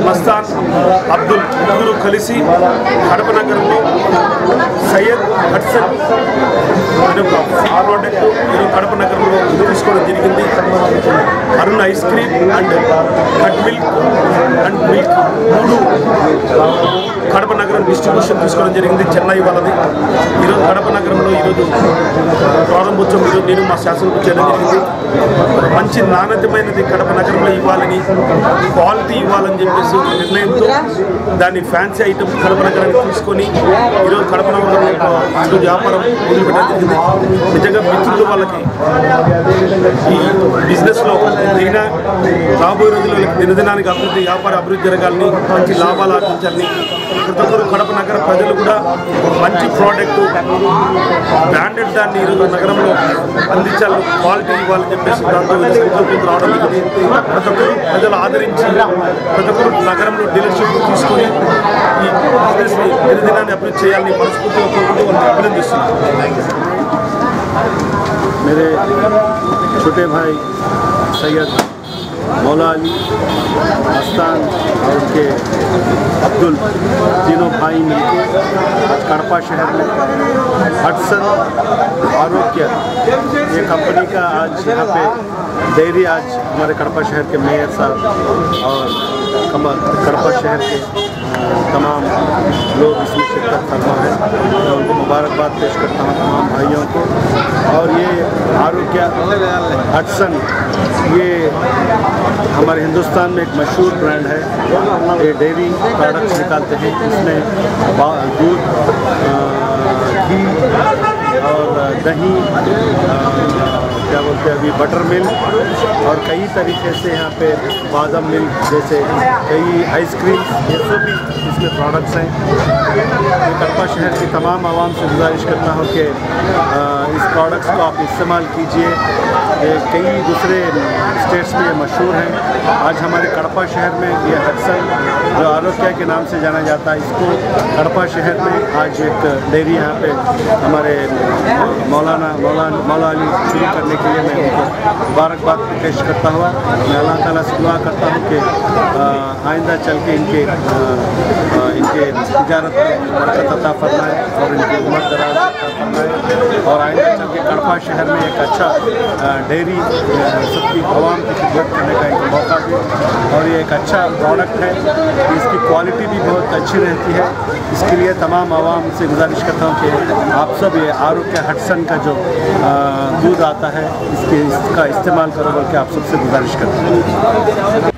మస్తాన్ అబ్దుల్ ముగ్గురు కలిసి కడప నగరంలో సయ్యద్ హట్సన్ అనే ఒక ప్రోడక్ట్ ఈరోజు కడప నగరంలో తీసుకోవడం జరిగింది. Arun ice cream and cut milk and milk మూడు కడప నగరం డిస్ట్రిబ్యూషన్ తీసుకోవడం జరిగింది. చెన్నై వాళ్ళది. ఈరోజు కడప నగరంలో ఈరోజు ప్రారంభోత్సవం ఈరోజు నేను మా శాసనకు చేయడం జరిగింది. మంచి నాణ్యతమైనది కడప నగరంలో ఇవ్వాలని, క్వాలిటీ ఇవ్వాలని చెప్పేసి నిర్ణయంతో దాన్ని ఫ్యాన్సీ ఐటమ్ కడప నగరానికి తీసుకొని ఈరోజు కడప నగరంలో ఈరోజు వ్యాపారం మొదలుపెట్టడం జరిగింది. నిజంగా మిత్రులు వాళ్ళకి ఈ బిజినెస్లో దిగిన రాబోయే రోజుల్లో దినదినానికి అభివృద్ధి, వ్యాపార అభివృద్ధి జరగాలని, మంచి లాభాలు ఆర్జించాలని ప్రతి ఒక్కరు కడప నగర ప్రజలు కూడా మంచి ప్రోడక్ట్ బ్రాండెడ్ దాన్ని ఈరోజు నగరంలో అందించాలని, క్వాలిటీ ఇవ్వాలని చెప్పేసి దాంతో సంకల్పించి రావడం జరిగింది. ప్రతి ఒక్కరు ప్రజలు ఆదరించి ప్రతి ఒక్కరు నగరంలో డీలర్షిప్ తీసుకొని ఈ బిజినెస్ని దినదినాన్ని అభివృద్ధి చేయాలని మనస్ఫూర్తిగా కోరుకుంటూ వాళ్ళని అభినందిస్తున్నాను. मेरे छोटे भाई सैयद मौला अली, मस्तान और उनके अब्दुल तीनों भाई मिलकर आज कड़पा शहर में हटसन आरोग्य ये कंपनी का आज यहाँ पे डेयरी आज हमारे कड़पा शहर के मेयर साहब और कड़पा शहर के तमाम लोग इसमें शिरकत करना है। मैं उनको मुबारकबाद पेश करता हूँ तमाम भाइयों को। और ये आरोग्य हटसन ये हमारे हिंदुस्तान में एक मशहूर ब्रांड है। ये डेयरी प्रोडक्ट्स निकालते हैं, इसमें दूध, घी और दही, क्या बोलते हैं अभी बटर मिल्क और कई तरीके से यहाँ पे बादाम मिल्क जैसे कई आइसक्रीम ये सब भी इसमें प्रोडक्ट्स हैं। कड़पा शहर की तमाम आवाम से गुजारिश करता हूँ कि इस प्रोडक्ट्स को आप इस्तेमाल कीजिए। ये कई दूसरे स्टेट्स में ये मशहूर हैं। आज हमारे कड़पा शहर में ये हटसन जो आरोग्य के नाम से जाना जाता है, इसको कड़पा शहर में आज एक डेयरी यहाँ पे हमारे मौला अली शुरू करने के लिए मैं उनको मुबारकबाद पेश करता हुआ मैं अल्लाह ताला से दुआ करता हूँ कि आइंदा चल के इनके तिजारत में बरकत अता फरमाए और इनकी उम्र दराज अता फरमाए और आइंदा चल के कड़पा शहर में एक अच्छा डेयरी सबकी आवाम की खिदमत करने का एक मौका दे। और ये एक अच्छा प्रोडक्ट है, इसकी क्वालिटी भी बहुत अच्छी रहती है। इसके लिए तमाम आवाम से गुजारिश करता हूँ कि आप सब ये आरोग्य हटसन का जो दूध आता है इसका इस्तेमाल करो, बल्कि आप सबसे गुजारिश करता हूँ।